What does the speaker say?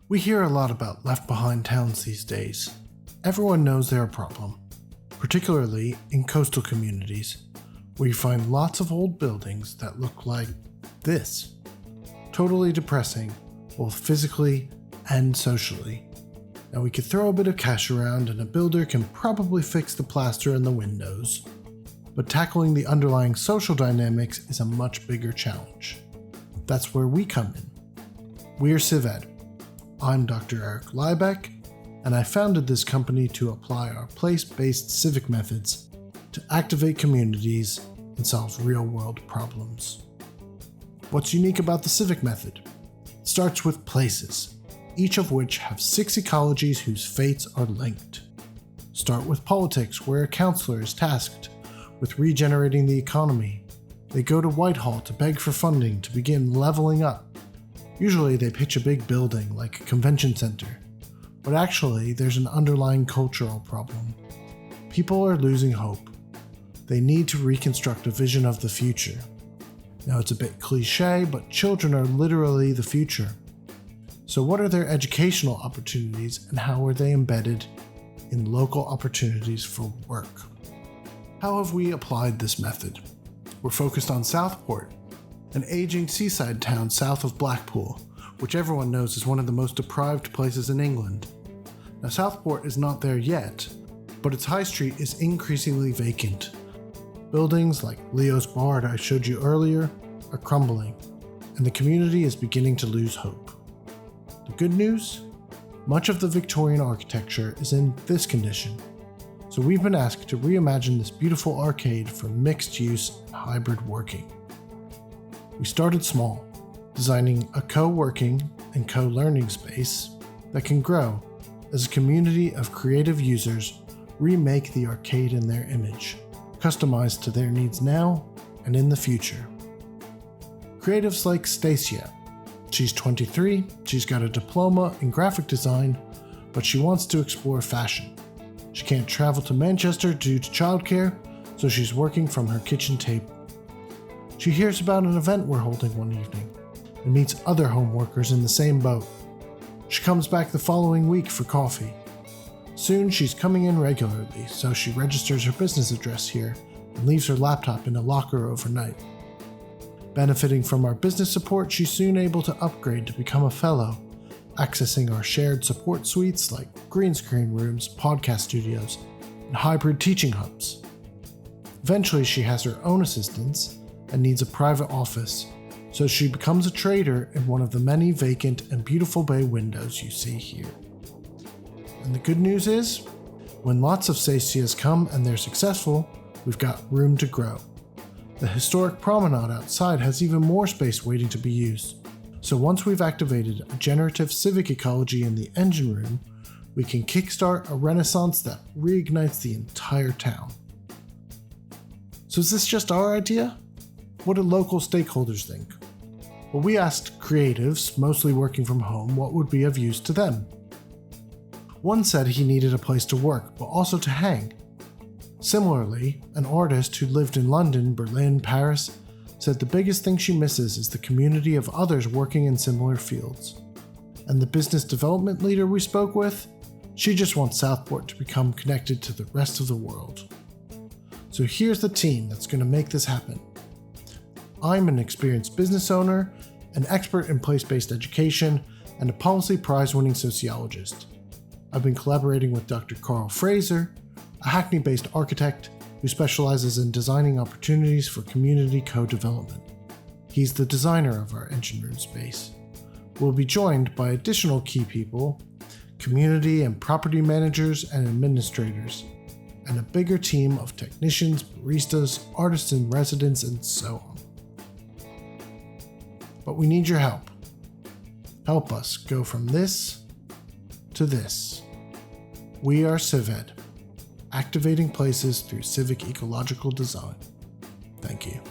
We hear a lot about left-behind towns these days. Everyone knows they're a problem, particularly in coastal communities, where you find lots of old buildings that look like this. Totally depressing, both physically and socially. Now we could throw a bit of cash around and a builder can probably fix the plaster and the windows, but tackling the underlying social dynamics is a much bigger challenge. That's where we come in. We're CivEd. I'm Dr. Eric Liebeck, and I founded this company to apply our place-based civic methods to activate communities and solve real-world problems. What's unique about the civic method? It starts with places, each of which have 6 ecologies whose fates are linked. Start with politics, where a councillor is tasked with regenerating the economy. They go to Whitehall to beg for funding to begin leveling up. Usually they pitch a big building like a convention center, but actually there's an underlying cultural problem. People are losing hope. They need to reconstruct a vision of the future. Now it's a bit cliche, but children are literally the future. So what are their educational opportunities and how are they embedded in local opportunities for work? How have we applied this method? We're focused on Southport, an aging seaside town south of Blackpool, which everyone knows is one of the most deprived places in England. Now Southport is not there yet, but its high street is increasingly vacant. Buildings like Leo's Bar I showed you earlier are crumbling, and the community is beginning to lose hope. The good news? Much of the Victorian architecture is in this condition, so we've been asked to reimagine this beautiful arcade for mixed use and hybrid working. We started small, designing a co-working and co-learning space that can grow as a community of creative users remake the arcade in their image, customized to their needs now and in the future. Creatives like Stacia. She's 23, she's got a diploma in graphic design, but she wants to explore fashion. She can't travel to Manchester due to childcare, so she's working from her kitchen table. She hears about an event we're holding one evening and meets other home workers in the same boat. She comes back the following week for coffee. Soon she's coming in regularly, so she registers her business address here and leaves her laptop in a locker overnight. Benefiting from our business support, she's soon able to upgrade to become a fellow, accessing our shared support suites like green screen rooms, podcast studios, and hybrid teaching hubs. Eventually she has her own assistants and needs a private office, so she becomes a trader in one of the many vacant and beautiful bay windows you see here. And the good news is, when lots of Stacias come and they're successful, we've got room to grow. The historic promenade outside has even more space waiting to be used, so once we've activated a generative civic ecology in the engine room, we can kickstart a renaissance that reignites the entire town. So is this just our idea? What do local stakeholders think? Well, we asked creatives, mostly working from home, what would be of use to them. One said he needed a place to work, but also to hang. Similarly, an artist who lived in London, Berlin, Paris, said the biggest thing she misses is the community of others working in similar fields. And the business development leader we spoke with, she just wants Southport to become connected to the rest of the world. So here's the team that's going to make this happen. I'm an experienced business owner, an expert in place-based education, and a policy prize-winning sociologist. I've been collaborating with Dr. Carl Fraser, a Hackney-based architect who specializes in designing opportunities for community co-development. He's the designer of our engine room space. We'll be joined by additional key people, community and property managers and administrators, and a bigger team of technicians, baristas, artists in residence, and so on. But we need your help. Help us go from this to this. We are CivEd, activating places through civic ecological design. Thank you.